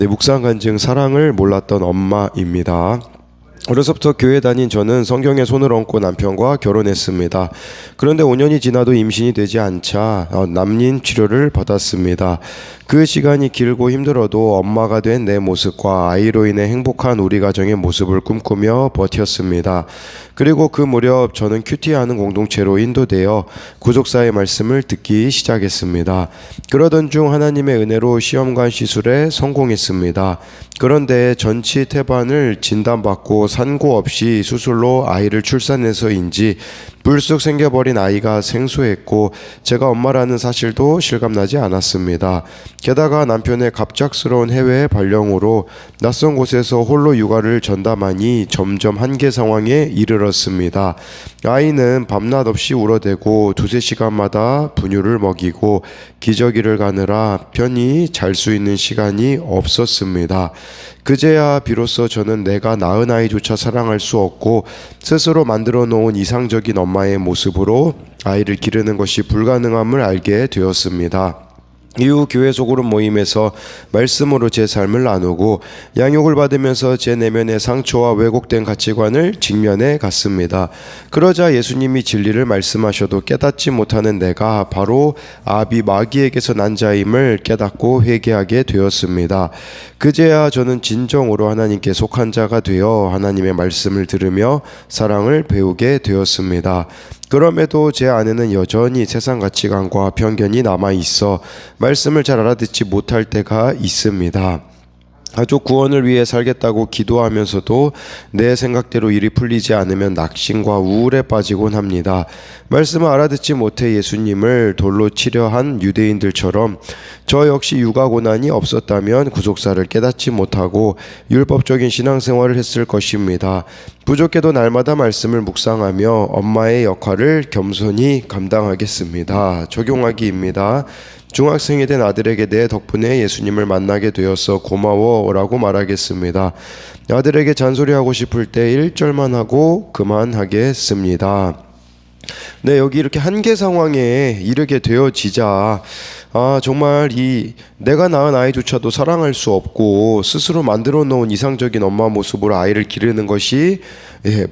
네, 묵상 간증 사랑을 몰랐던 엄마입니다. 어려서부터 교회 다닌 저는 성경에 손을 얹고 남편과 결혼했습니다. 그런데 5년이 지나도 임신이 되지 않자 난임 치료를 받았습니다. 그 시간이 길고 힘들어도 엄마가 된 내 모습과 아이로 인해 행복한 우리 가정의 모습을 꿈꾸며 버텼습니다. 그리고 그 무렵 저는 큐티하는 공동체로 인도되어 구속사의 말씀을 듣기 시작했습니다. 그러던 중 하나님의 은혜로 시험관 시술에 성공했습니다. 그런데 전치 태반을 진단받고 산고 없이 수술로 아이를 출산해서인지 불쑥 생겨버린 아이가 생소했고 제가 엄마라는 사실도 실감나지 않았습니다. 게다가 남편의 갑작스러운 해외 발령으로 낯선 곳에서 홀로 육아를 전담하니 점점 한계 상황에 이르렀습니다. 아이는 밤낮 없이 울어대고 두세 시간마다 분유를 먹이고 기저귀를 가느라 편히 잘 수 있는 시간이 없었습니다. 그제야 비로소 저는 내가 낳은 아이조차 사랑할 수 없고 스스로 만들어 놓은 이상적인 엄마의 모습으로 아이를 기르는 것이 불가능함을 알게 되었습니다. 이후 교회 소그룹 모임에서 말씀으로 제 삶을 나누고 양육을 받으면서 제 내면의 상처와 왜곡된 가치관을 직면해 갔습니다. 그러자 예수님이 진리를 말씀하셔도 깨닫지 못하는 내가 바로 아비 마귀에게서 난 자임을 깨닫고 회개하게 되었습니다. 그제야 저는 진정으로 하나님께 속한 자가 되어 하나님의 말씀을 들으며 사랑을 배우게 되었습니다. 그럼에도 제 안에는 여전히 세상 가치관과 편견이 남아있어 말씀을 잘 알아듣지 못할 때가 있습니다. 가족 구원을 위해 살겠다고 기도하면서도 내 생각대로 일이 풀리지 않으면 낙심과 우울에 빠지곤 합니다. 말씀을 알아듣지 못해 예수님을 돌로 치려 한 유대인들처럼 저 역시 육아 고난이 없었다면 구속사를 깨닫지 못하고 율법적인 신앙생활을 했을 것입니다. 부족해도 날마다 말씀을 묵상하며 엄마의 역할을 겸손히 감당하겠습니다. 적용하기입니다. 중학생이 된 아들에게 내 덕분에 예수님을 만나게 되어서 고마워라고 말하겠습니다. 아들에게 잔소리하고 싶을 때 1절만 하고 그만하겠습니다. 네, 여기 이렇게 한계 상황에 이르게 되어지자 정말 이 내가 낳은 아이조차도 사랑할 수 없고 스스로 만들어 놓은 이상적인 엄마 모습으로 아이를 기르는 것이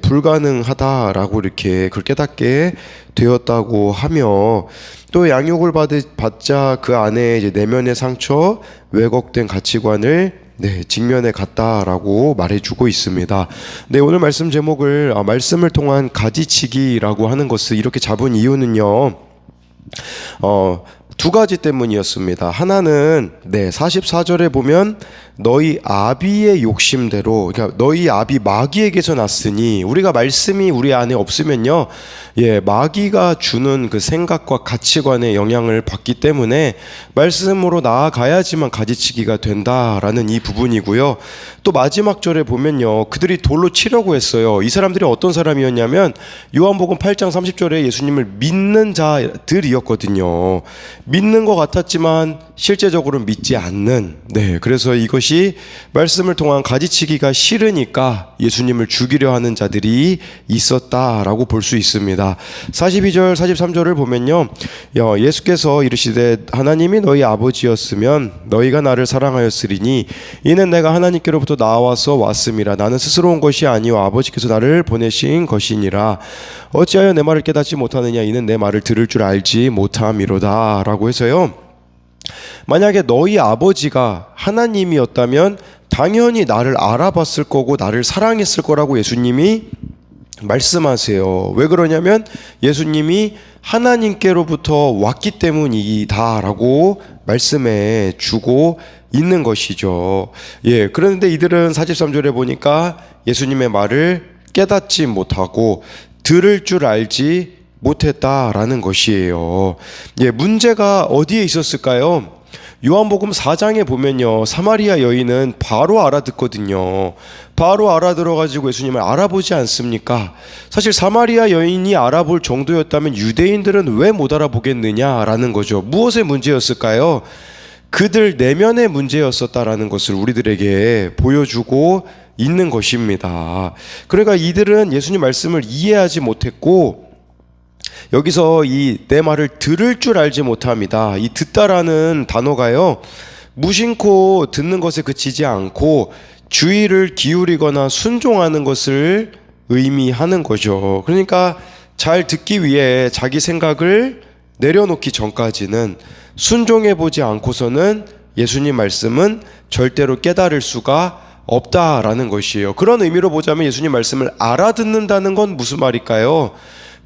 불가능하다라고 이렇게 그걸 깨닫게 되었다고 하며 또 양육을 받자 그 안에 이제 내면의 상처, 왜곡된 가치관을 직면해 갔다라고 말해주고 있습니다. 네, 오늘 말씀 제목을 말씀을 통한 가지치기라고 하는 것을 이렇게 잡은 이유는요. 두 가지 때문이었습니다. 하나는 44절에 보면 너희 아비의 욕심대로, 그러니까 너희 아비 마귀에게서 났으니, 우리가 말씀이 우리 안에 없으면요, 마귀가 주는 그 생각과 가치관의 영향을 받기 때문에 말씀으로 나아가야지만 가지치기가 된다라는 이 부분이고요. 또 마지막 절에 보면요, 그들이 돌로 치려고 했어요. 이 사람들이 어떤 사람이었냐면 요한복음 8장 30절에 예수님을 믿는 자들이었거든요. 믿는 것 같았지만 실제적으로 믿지 않는, 그래서 이것이 말씀을 통한 가지치기가 싫으니까 예수님을 죽이려 하는 자들이 있었다라고 볼 수 있습니다. 42절 43절을 보면요, 예수께서 이르시되 하나님이 너희 아버지였으면 너희가 나를 사랑하였으리니 이는 내가 하나님께로부터 나와서 왔음이라. 나는 스스로 온 것이 아니요 아버지께서 나를 보내신 것이니라. 어찌하여 내 말을 깨닫지 못하느냐. 이는 내 말을 들을 줄 알지 못함이로다 라고 해서요, 만약에 너희 아버지가 하나님이었다면 당연히 나를 알아봤을 거고 나를 사랑했을 거라고 예수님이 말씀하세요. 왜 그러냐면 예수님이 하나님께로부터 왔기 때문이다 라고 말씀해 주고 있는 것이죠. 그런데 이들은 43절에 보니까 예수님의 말을 깨닫지 못하고 들을 줄 알지 못했다라는 것이에요. 문제가 어디에 있었을까요? 요한복음 4장에 보면요, 사마리아 여인은 바로 알아듣거든요. 바로 알아들어가지고 예수님을 알아보지 않습니까? 사실 사마리아 여인이 알아볼 정도였다면 유대인들은 왜 못 알아보겠느냐라는 거죠. 무엇의 문제였을까요? 그들 내면의 문제였었다라는 것을 우리들에게 보여주고 있는 것입니다. 그러니까 이들은 예수님 말씀을 이해하지 못했고, 여기서 이 내 말을 들을 줄 알지 못합니다. 이 듣다라는 단어가요, 무심코 듣는 것에 그치지 않고 주의를 기울이거나 순종하는 것을 의미하는 거죠. 그러니까 잘 듣기 위해 자기 생각을 내려놓기 전까지는 순종해 보지 않고서는 예수님 말씀은 절대로 깨달을 수가 없다라는 것이에요. 그런 의미로 보자면 예수님 말씀을 알아듣는다는 건 무슨 말일까요?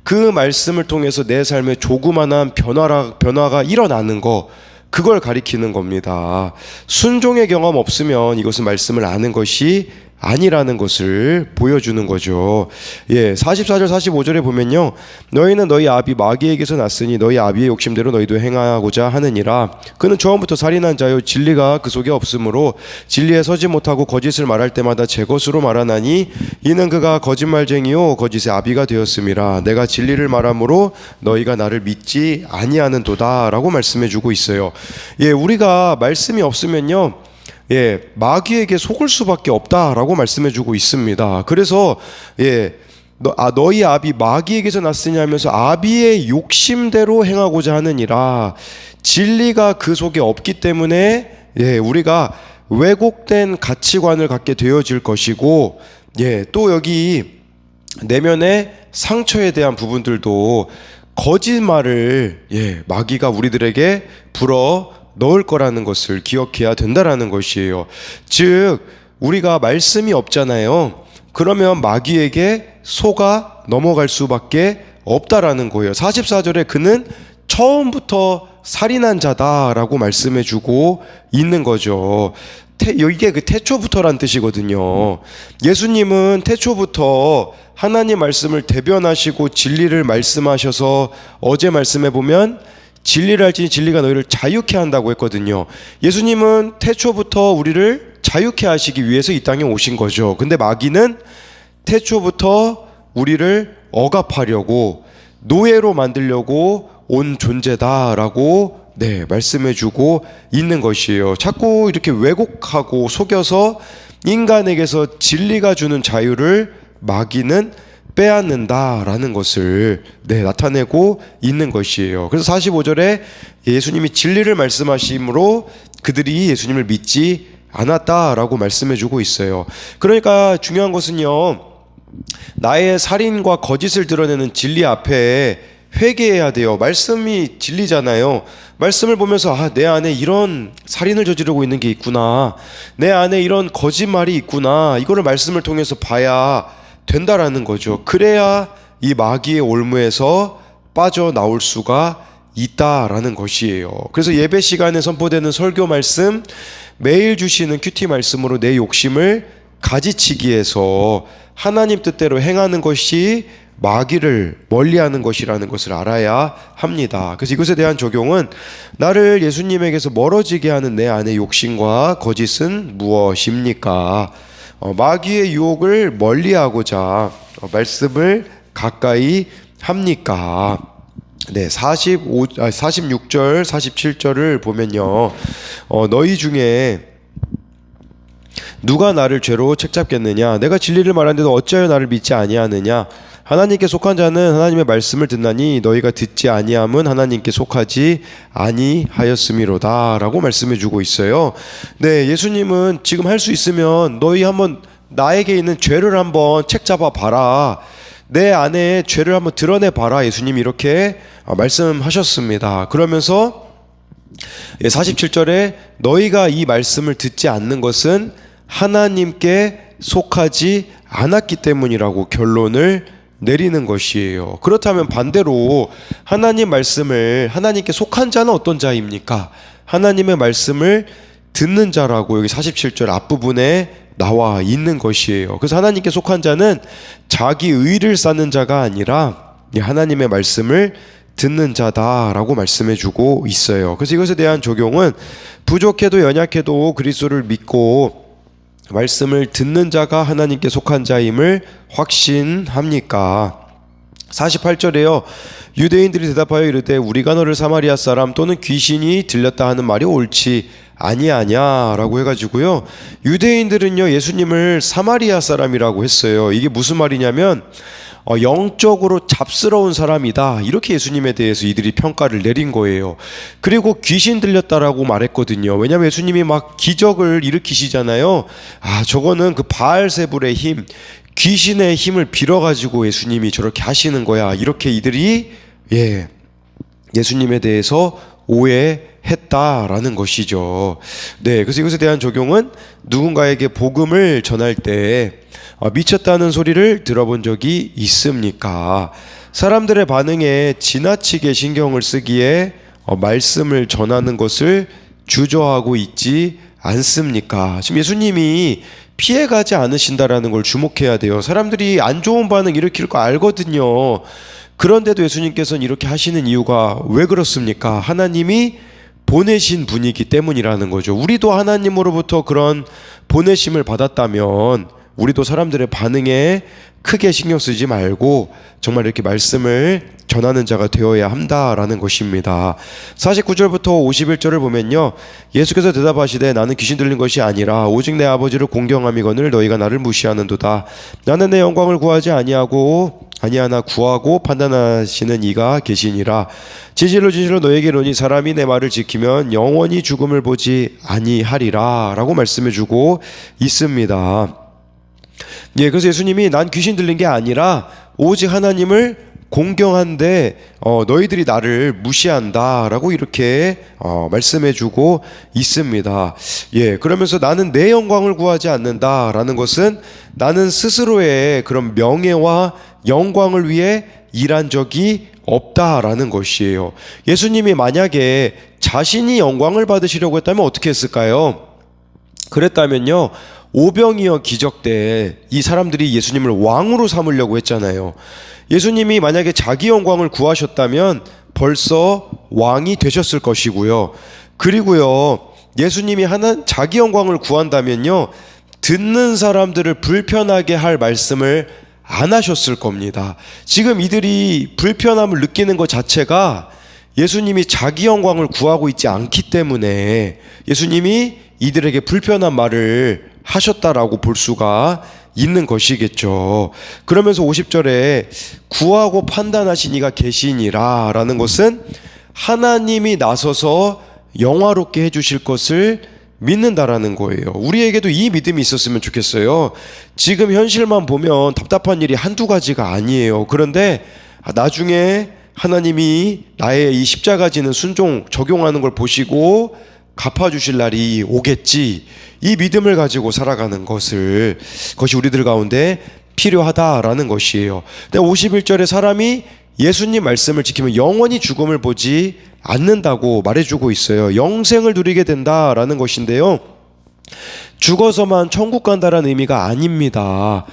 그 말씀을 통해서 내 삶에 조그만한 변화가 일어나는 거, 그걸 가리키는 겁니다. 순종의 경험 없으면 이것은 말씀을 아는 것이 아니라는 것을 보여주는 거죠. 44절 45절에 보면요, 너희는 너희 아비 마귀에게서 났으니 너희 아비의 욕심대로 너희도 행하고자 하느니라. 그는 처음부터 살인한 자요 진리가 그 속에 없으므로 진리에 서지 못하고 거짓을 말할 때마다 제 것으로 말하나니 이는 그가 거짓말쟁이요 거짓의 아비가 되었음이라. 내가 진리를 말하므로 너희가 나를 믿지 아니하는도다 라고 말씀해 주고 있어요. 우리가 말씀이 없으면요, 마귀에게 속을 수밖에 없다라고 말씀해주고 있습니다. 그래서 너희 아비 마귀에게서 났으냐 하면서 아비의 욕심대로 행하고자 하느니라. 진리가 그 속에 없기 때문에 우리가 왜곡된 가치관을 갖게 되어질 것이고, 또 여기 내면의 상처에 대한 부분들도 거짓말을 마귀가 우리들에게 불어 넣을 거라는 것을 기억해야 된다라는 것이에요. 즉 우리가 말씀이 없잖아요. 그러면 마귀에게 속아 넘어갈 수밖에 없다라는 거예요. 44절에 그는 처음부터 살인한 자다라고 말씀해주고 있는 거죠. 이게 그 태초부터란 뜻이거든요. 예수님은 태초부터 하나님 말씀을 대변하시고 진리를 말씀하셔서 어제 말씀해 보면 진리를 알지니 진리가 너희를 자유케 한다고 했거든요. 예수님은 태초부터 우리를 자유케 하시기 위해서 이 땅에 오신 거죠. 근데 마귀는 태초부터 우리를 억압하려고, 노예로 만들려고 온 존재다라고 말씀해주고 있는 것이에요. 자꾸 이렇게 왜곡하고 속여서 인간에게서 진리가 주는 자유를 마귀는 빼앗는다라는 것을 나타내고 있는 것이에요. 그래서 45절에 예수님이 진리를 말씀하심으로 그들이 예수님을 믿지 않았다라고 말씀해주고 있어요. 그러니까 중요한 것은요, 나의 살인과 거짓을 드러내는 진리 앞에 회개해야 돼요. 말씀이 진리잖아요. 말씀을 보면서 내 안에 이런 살인을 저지르고 있는 게 있구나, 내 안에 이런 거짓말이 있구나, 이거를 말씀을 통해서 봐야 된다라는 거죠. 그래야 이 마귀의 올무에서 빠져나올 수가 있다라는 것이에요. 그래서 예배 시간에 선포되는 설교 말씀, 매일 주시는 큐티 말씀으로 내 욕심을 가지치기해서 하나님 뜻대로 행하는 것이 마귀를 멀리하는 것이라는 것을 알아야 합니다. 그래서 이것에 대한 적용은, 나를 예수님에게서 멀어지게 하는 내 안의 욕심과 거짓은 무엇입니까? 마귀의 유혹을 멀리하고자 말씀을 가까이 합니까? 46절 47절을 보면요, 너희 중에 누가 나를 죄로 책잡겠느냐? 내가 진리를 말하는데도 어찌하여 나를 믿지 아니하느냐? 하나님께 속한 자는 하나님의 말씀을 듣나니 너희가 듣지 아니함은 하나님께 속하지 아니하였음이로다 라고 말씀해 주고 있어요. 예수님은 지금 할 수 있으면 너희 한번 나에게 있는 죄를 한번 책 잡아 봐라, 내 안에 죄를 한번 드러내 봐라, 예수님이 이렇게 말씀하셨습니다. 그러면서 47절에 너희가 이 말씀을 듣지 않는 것은 하나님께 속하지 않았기 때문이라고 결론을 내리는 것이에요. 그렇다면 반대로 하나님 말씀을, 하나님께 속한 자는 어떤 자입니까? 하나님의 말씀을 듣는 자라고 여기 47절 앞부분에 나와 있는 것이에요. 그래서 하나님께 속한 자는 자기 의를 쌓는 자가 아니라 하나님의 말씀을 듣는 자다라고 말씀해주고 있어요. 그래서 이것에 대한 적용은, 부족해도 연약해도 그리스도를 믿고 말씀을 듣는 자가 하나님께 속한 자임을 확신합니까? 48절에요. 유대인들이 대답하여 이르되 우리가 너를 사마리아 사람 또는 귀신이 들렸다 하는 말이 옳지 아니하냐 라고 해가지고요, 유대인들은요 예수님을 사마리아 사람이라고 했어요. 이게 무슨 말이냐면 영적으로 잡스러운 사람이다. 이렇게 예수님에 대해서 이들이 평가를 내린 거예요. 그리고 귀신 들렸다라고 말했거든요. 왜냐하면 예수님이 막 기적을 일으키시잖아요. 저거는 그 바알세불의 힘, 귀신의 힘을 빌어가지고 예수님이 저렇게 하시는 거야. 이렇게 이들이 예수님에 대해서 오해했다라는 것이죠. 네, 그래서 이것에 대한 적용은 누군가에게 복음을 전할 때 미쳤다는 소리를 들어본 적이 있습니까? 사람들의 반응에 지나치게 신경을 쓰기에 말씀을 전하는 것을 주저하고 있지 않습니까? 지금 예수님이 피해가지 않으신다라는 걸 주목해야 돼요. 사람들이 안 좋은 반응 일으킬 거 알거든요. 그런데도 예수님께서는 이렇게 하시는 이유가 왜 그렇습니까? 하나님이 보내신 분이기 때문이라는 거죠. 우리도 하나님으로부터 그런 보내심을 받았다면 우리도 사람들의 반응에 크게 신경 쓰지 말고 정말 이렇게 말씀을 전하는 자가 되어야 한다라는 것입니다. 49절부터 51절을 보면요, 예수께서 대답하시되 나는 귀신 들린 것이 아니라 오직 내 아버지를 공경함이거늘 너희가 나를 무시하는도다. 나는 내 영광을 구하지 아니하나 구하고 판단하시는 이가 계시니라. 진실로 진실로 너에게 이르노니 사람이 내 말을 지키면 영원히 죽음을 보지 아니하리라 라고 말씀해주고 있습니다. 그래서 예수님이 난 귀신 들린 게 아니라 오직 하나님을 공경한데 너희들이 나를 무시한다라고 이렇게 말씀해주고 있습니다. 그러면서 나는 내 영광을 구하지 않는다라는 것은 나는 스스로의 그런 명예와 영광을 위해 일한 적이 없다라는 것이에요. 예수님이 만약에 자신이 영광을 받으시려고 했다면 어떻게 했을까요? 그랬다면요, 오병이어 기적 때 이 사람들이 예수님을 왕으로 삼으려고 했잖아요. 예수님이 만약에 자기 영광을 구하셨다면 벌써 왕이 되셨을 것이고요. 그리고요, 예수님이 자기 영광을 구한다면요, 듣는 사람들을 불편하게 할 말씀을 안 하셨을 겁니다. 지금 이들이 불편함을 느끼는 것 자체가 예수님이 자기 영광을 구하고 있지 않기 때문에 예수님이 이들에게 불편한 말을 하셨다라고 볼 수가 있는 것이겠죠. 그러면서 50절에 구하고 판단하신 이가 계시니라 라는 것은 하나님이 나서서 영화롭게 해주실 것을 믿는다라는 거예요. 우리에게도 이 믿음이 있었으면 좋겠어요. 지금 현실만 보면 답답한 일이 한두 가지가 아니에요. 그런데 나중에 하나님이 나의 이 십자가 지는 순종 적용하는 걸 보시고 갚아주실 날이 오겠지, 이 믿음을 가지고 살아가는 것이 우리들 가운데 필요하다라는 것이에요. 근데 51절에 사람이 예수님 말씀을 지키면 영원히 죽음을 보지 않는다고 말해주고 있어요. 영생을 누리게 된다라는 것인데요, 죽어서만 천국 간다라는 의미가 아닙니다.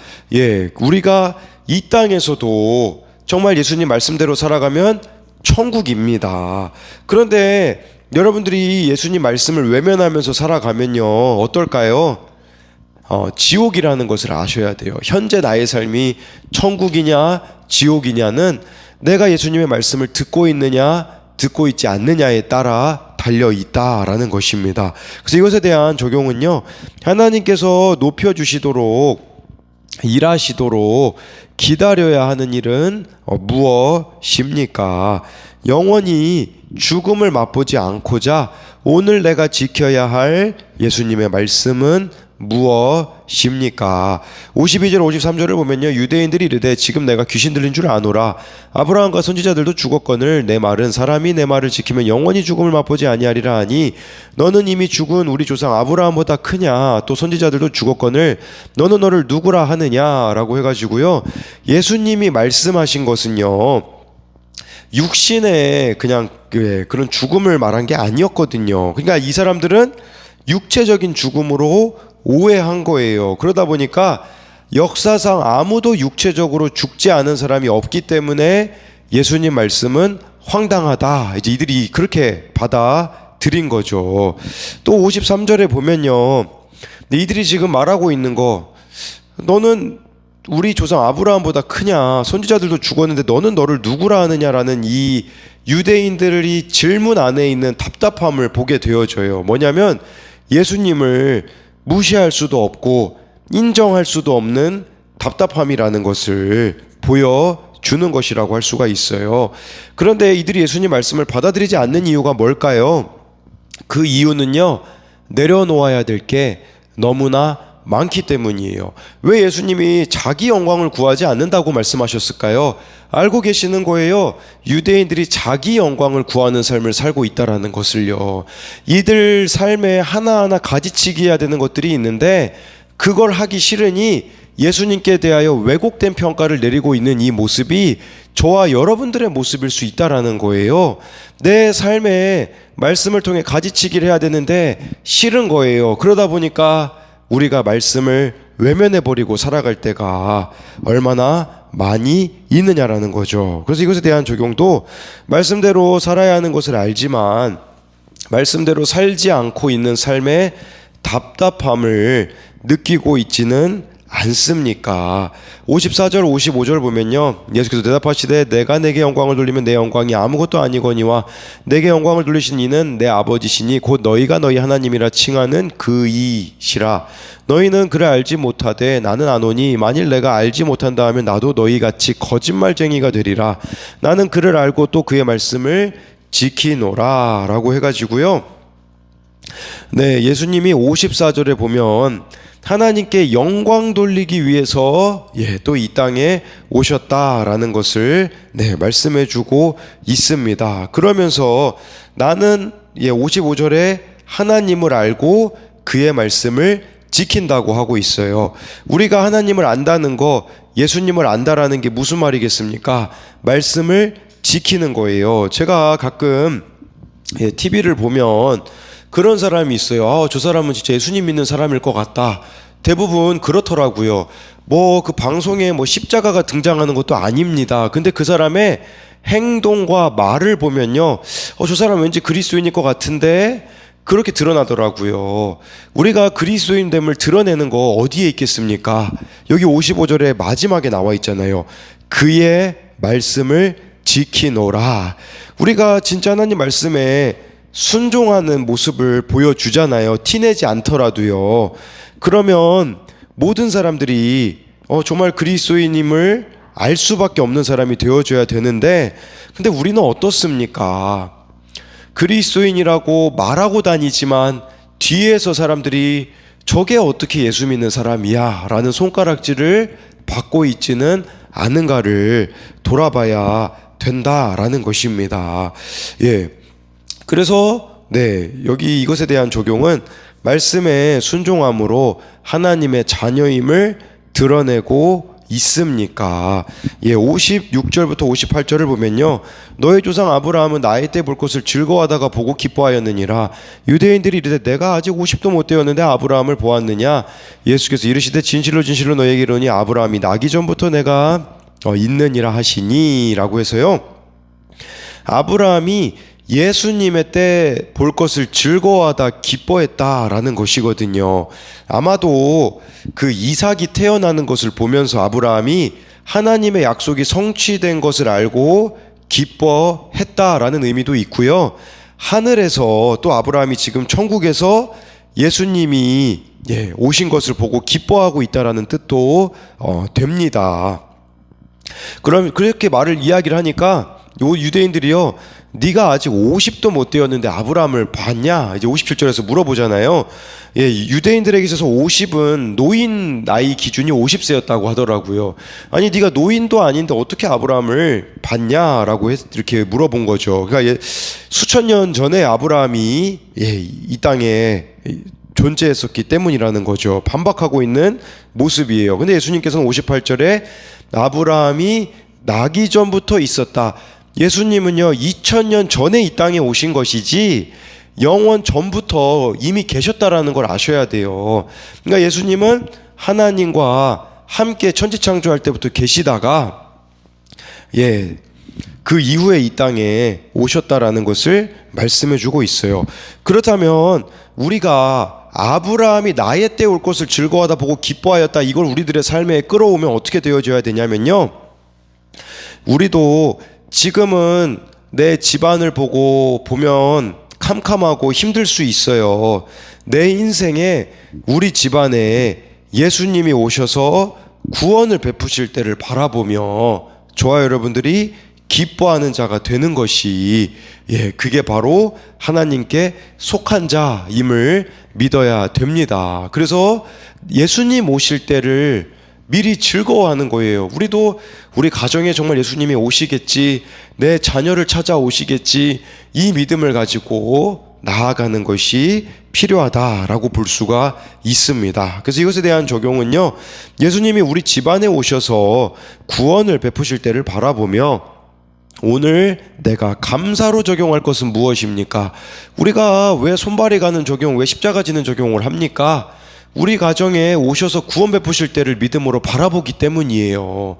우리가 이 땅에서도 정말 예수님 말씀대로 살아가면 천국입니다. 그런데 여러분들이 예수님 말씀을 외면하면서 살아가면요, 어떨까요? 지옥이라는 것을 아셔야 돼요. 현재 나의 삶이 천국이냐 지옥이냐는 내가 예수님의 말씀을 듣고 있느냐 듣고 있지 않느냐에 따라 달려있다라는 것입니다. 그래서 이것에 대한 적용은요, 하나님께서 높여주시도록 일하시도록 기다려야 하는 일은 무엇입니까? 영원히 죽음을 맛보지 않고자 오늘 내가 지켜야 할 예수님의 말씀은 무엇입니까? 52절 53절을 보면요, 유대인들이 이르되 지금 내가 귀신 들린 줄 아노라. 아브라함과 선지자들도 죽었거늘 내 말은 사람이 내 말을 지키면 영원히 죽음을 맛보지 아니하리라 하니 너는 이미 죽은 우리 조상 아브라함보다 크냐? 또 선지자들도 죽었거늘 너는 너를 누구라 하느냐? 라고 해가지고요, 예수님이 말씀하신 것은요, 육신의 그냥 그런 죽음을 말한 게 아니었거든요. 그러니까 이 사람들은 육체적인 죽음으로 오해한 거예요. 그러다 보니까 역사상 아무도 육체적으로 죽지 않은 사람이 없기 때문에 예수님 말씀은 황당하다, 이제 이들이 그렇게 받아들인 거죠. 또 53절에 보면요, 이들이 지금 말하고 있는 거, 너는 우리 조상 아브라함보다 크냐? 선지자들도 죽었는데 너는 너를 누구라 하느냐라는 이 유대인들이 질문 안에 있는 답답함을 보게 되어져요. 뭐냐면 예수님을 무시할 수도 없고 인정할 수도 없는 답답함이라는 것을 보여주는 것이라고 할 수가 있어요. 그런데 이들이 예수님 말씀을 받아들이지 않는 이유가 뭘까요? 그 이유는요, 내려놓아야 될 게 너무나 많기 때문이에요. 왜 예수님이 자기 영광을 구하지 않는다고 말씀하셨을까요? 알고 계시는 거예요. 유대인들이 자기 영광을 구하는 삶을 살고 있다라는 것을요. 이들 삶에 하나하나 가지치기 해야 되는 것들이 있는데 그걸 하기 싫으니 예수님께 대하여 왜곡된 평가를 내리고 있는 이 모습이 저와 여러분들의 모습일 수 있다라는 거예요. 내 삶에 말씀을 통해 가지치기를 해야 되는데 싫은 거예요. 그러다 보니까 우리가 말씀을 외면해버리고 살아갈 때가 얼마나 많이 있느냐라는 거죠. 그래서 이것에 대한 적용도 말씀대로 살아야 하는 것을 알지만 말씀대로 살지 않고 있는 삶의 답답함을 느끼고 있지는 않습니까? 54절 55절 보면요, 예수께서 대답하시되 내가 내게 영광을 돌리면 내 영광이 아무것도 아니거니와 내게 영광을 돌리신 이는 내 아버지시니 곧 너희가 너희 하나님이라 칭하는 그이시라. 너희는 그를 알지 못하되 나는 아노니 만일 내가 알지 못한다 하면 나도 너희같이 거짓말쟁이가 되리라. 나는 그를 알고 또 그의 말씀을 지키노라 라고 해가지고요, 네, 예수님이 54절에 보면 하나님께 영광 돌리기 위해서 또 이 땅에 오셨다라는 것을 말씀해주고 있습니다. 그러면서 나는 55절에 하나님을 알고 그의 말씀을 지킨다고 하고 있어요. 우리가 하나님을 안다는 거, 예수님을 안다라는 게 무슨 말이겠습니까? 말씀을 지키는 거예요. 제가 가끔 TV를 보면 그런 사람이 있어요. 저 사람은 진짜 예수님 믿는 사람일 것 같다. 대부분 그렇더라고요. 그 방송에 십자가가 등장하는 것도 아닙니다. 근데 그 사람의 행동과 말을 보면요, 저 사람 왠지 그리스도인일 것 같은데 그렇게 드러나더라고요. 우리가 그리스도인됨을 드러내는 거 어디에 있겠습니까? 여기 55절에 마지막에 나와 있잖아요. 그의 말씀을 지키노라. 우리가 진짜 하나님 말씀에 순종하는 모습을 보여주잖아요. 티내지 않더라도요. 그러면 모든 사람들이 정말 그리스도인임을 알 수밖에 없는 사람이 되어줘야 되는데, 근데 우리는 어떻습니까? 그리스도인이라고 말하고 다니지만 뒤에서 사람들이 저게 어떻게 예수 믿는 사람이야 라는 손가락질을 받고 있지는 않은가를 돌아봐야 된다라는 것입니다. 그래서 여기 이것에 대한 적용은 말씀의 순종함으로 하나님의 자녀임을 드러내고 있습니까? 56절부터 58절을 보면요, 너의 조상 아브라함은 나이 때 볼 것을 즐거워하다가 보고 기뻐하였느니라. 유대인들이 이르되 내가 아직 50도 못 되었는데 아브라함을 보았느냐? 예수께서 이르시되 진실로 진실로 너에게 이르노니 아브라함이 나기 전부터 내가 있느니라 하시니 라고 해서요, 아브라함이 예수님의 때 볼 것을 즐거워하다 기뻐했다라는 것이거든요. 아마도 그 이삭이 태어나는 것을 보면서 아브라함이 하나님의 약속이 성취된 것을 알고 기뻐했다라는 의미도 있고요. 하늘에서 또 아브라함이 지금 천국에서 예수님이 오신 것을 보고 기뻐하고 있다라는 뜻도 됩니다. 그럼 그렇게 이야기를 하니까 요 유대인들이요, 네가 아직 50도 못 되었는데 아브라함을 봤냐? 이제 57절에서 물어보잖아요. 유대인들에게 있어서 50은 노인 나이 기준이 50세였다고 하더라고요. 아니 네가 노인도 아닌데 어떻게 아브라함을 봤냐라고 이렇게 물어본 거죠. 그러니까 수천 년 전에 아브라함이 이 땅에 존재했었기 때문이라는 거죠. 반박하고 있는 모습이에요. 근데 예수님께서는 58절에 아브라함이 나기 전부터 있었다. 예수님은요 2000년 전에 이 땅에 오신 것이지 영원 전부터 이미 계셨다라는 걸 아셔야 돼요. 그러니까 예수님은 하나님과 함께 천지창조할 때부터 계시다가 그 이후에 이 땅에 오셨다라는 것을 말씀해 주고 있어요. 그렇다면 우리가 아브라함이 나의 때 올 것을 즐거워하다 보고 기뻐하였다, 이걸 우리들의 삶에 끌어오면 어떻게 되어져야 되냐면요, 우리도 지금은 내 집안을 보면 캄캄하고 힘들 수 있어요. 내 인생에 우리 집안에 예수님이 오셔서 구원을 베푸실 때를 바라보며 저와 여러분들이 기뻐하는 자가 되는 것이 그게 바로 하나님께 속한 자임을 믿어야 됩니다. 그래서 예수님 오실 때를 미리 즐거워하는 거예요. 우리도 우리 가정에 정말 예수님이 오시겠지, 내 자녀를 찾아오시겠지, 이 믿음을 가지고 나아가는 것이 필요하다라고 볼 수가 있습니다. 그래서 이것에 대한 적용은요, 예수님이 우리 집안에 오셔서 구원을 베푸실 때를 바라보며 오늘 내가 감사로 적용할 것은 무엇입니까? 우리가 왜 손발이 가는 적용, 왜 십자가 지는 적용을 합니까? 우리 가정에 오셔서 구원 베푸실 때를 믿음으로 바라보기 때문이에요.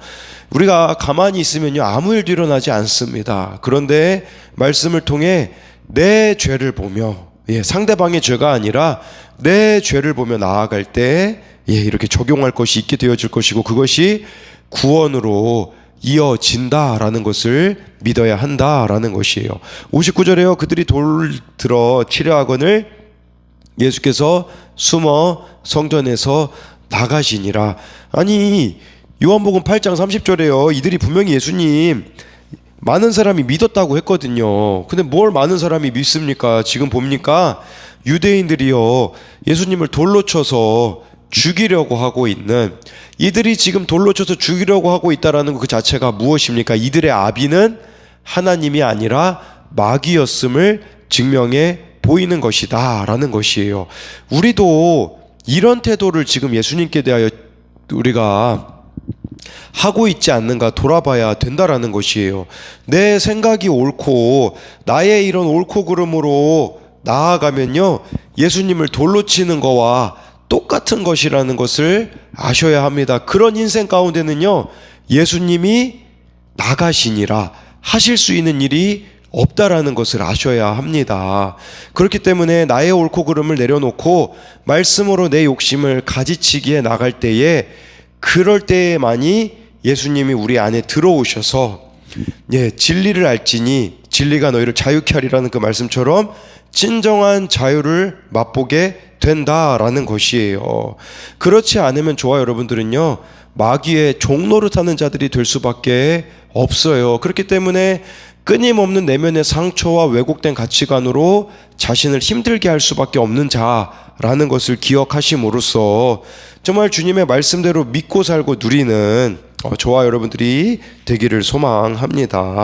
우리가 가만히 있으면요, 아무 일도 일어나지 않습니다. 그런데 말씀을 통해 내 죄를 보며, 상대방의 죄가 아니라 내 죄를 보며 나아갈 때 이렇게 적용할 것이 있게 되어질 것이고, 그것이 구원으로 이어진다라는 것을 믿어야 한다라는 것이에요. 59절에요. 그들이 돌들어 치려하거늘 예수께서 숨어 성전에서 나가시니라. 아니, 요한복음 8장 30절에요. 이들이 분명히 예수님 많은 사람이 믿었다고 했거든요. 근데 뭘 많은 사람이 믿습니까? 지금 봅니까? 유대인들이요, 예수님을 돌로 쳐서 죽이려고 하고 있는, 이들이 지금 돌로 쳐서 죽이려고 하고 있다라는 그 자체가 무엇입니까? 이들의 아비는 하나님이 아니라 마귀였음을 증명해 보이는 것이다 라는 것이에요. 우리도 이런 태도를 지금 예수님께 대하여 우리가 하고 있지 않는가 돌아봐야 된다라는 것이에요. 내 생각이 옳고 나의 이런 옳고 그름으로 나아가면요, 예수님을 돌로 치는 거와 똑같은 것이라는 것을 아셔야 합니다. 그런 인생 가운데는요, 예수님이 나가시니라 하실 수 있는 일이 없다라는 것을 아셔야 합니다. 그렇기 때문에 나의 옳고 그름을 내려놓고 말씀으로 내 욕심을 가지치기에 나갈 때에, 그럴 때에만이 예수님이 우리 안에 들어오셔서 진리를 알지니 진리가 너희를 자유케 하리라는 그 말씀처럼 진정한 자유를 맛보게 된다라는 것이에요. 그렇지 않으면 저와 여러분들은요, 마귀의 종노릇하는 자들이 될 수밖에 없어요. 그렇기 때문에 끊임없는 내면의 상처와 왜곡된 가치관으로 자신을 힘들게 할 수밖에 없는 자라는 것을 기억하심으로써 정말 주님의 말씀대로 믿고 살고 누리는 저와 여러분들이 되기를 소망합니다.